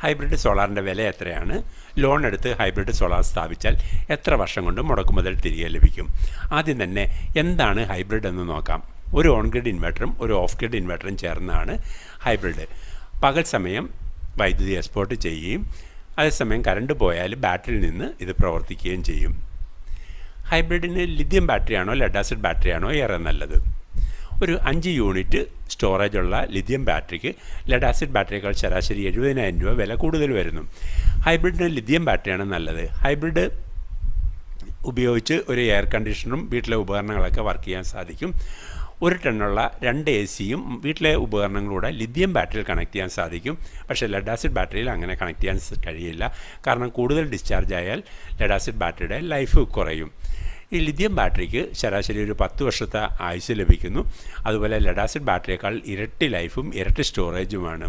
Hybrid സോളാറിൻ്റെ വില എത്രയാണ്, loan എടുത്ത് ഹൈബ്രിഡ് സോളാർ സ്ഥാപിച്ചാൽ എത്ര വർഷം കൊണ്ട് മുടക്കുമുതൽ തിരികെ ലഭിക്കും. ആദ്യം തന്നെ എന്താണ് ഹൈബ്രിഡ് എന്ന് നോക്കാം. ഒരു ഓൺ ഗ്രിഡ് ഇൻവെർട്ടറും ഒരു ഓഫ് ഗ്രിഡ് ഇൻവെർട്ടറും ചേർന്നാണ് ഹൈബ്രിഡ്. പകൽ സമയം വൈദ്യുതി എക്സ്പോർട്ട് ചെയ്യുകയും അതേസമയം കറണ്ട് പോയാൽ ബാറ്ററിയിൽ നിന്ന് ഇത് പ്രവർത്തിക്കുകയും ചെയ്യും. ഹൈബ്രിഡിന് ലിഥിയം ബാറ്ററിയാണോ ലെഡ് ആസിഡ് ബാറ്ററിയാണോ ഏറെ നല്ലത്? ഒരു 5 യൂണിറ്റ് സ്റ്റോറേജുള്ള ലിഥിയം ബാറ്ററിക്ക് ലെഡ് ആസിഡ് ബാറ്ററിയേക്കാൾ ശരാശരി 70,000 രൂപ വില കൂടുതൽ വരുന്നു. ഹൈബ്രിഡിന് ലിഥിയം ബാറ്ററിയാണ് നല്ലത്. ഹൈബ്രിഡ് ഉപയോഗിച്ച് ഒരു എയർ കണ്ടീഷണറും വീട്ടിലെ ഉപകരണങ്ങളൊക്കെ വർക്ക് ചെയ്യാൻ സാധിക്കും. 1 ടണ്ണുള്ള 2 AC-യും വീട്ടിലെ ഉപകരണങ്ങളൂടെ ലിഥിയം ബാറ്ററിയിൽ കണക്ട് ചെയ്യാൻ സാധിക്കും. പക്ഷേ ലെഡ് ആസിഡ് ബാറ്ററിയിൽ അങ്ങനെ കണക്ട് ചെയ്യാൻ കഴിയില്ല. കാരണം കൂടുതൽ ഡിസ്ചാർജ് ആയാൽ ലെഡ് ആസിഡ് ബാറ്ററിയുടെ ലൈഫ് കുറയും. ഈ ലിഥിയം ബാറ്ററിക്ക് ശരാശരി ഒരു 10 വർഷത്തെ ആയുസ് ലഭിക്കുന്നു. അതുപോലെ ലെഡ് ആസിഡ് ബാറ്ററിയേക്കാൾ ഇരട്ടി ലൈഫും ഇരട്ടി സ്റ്റോറേജുമാണ്.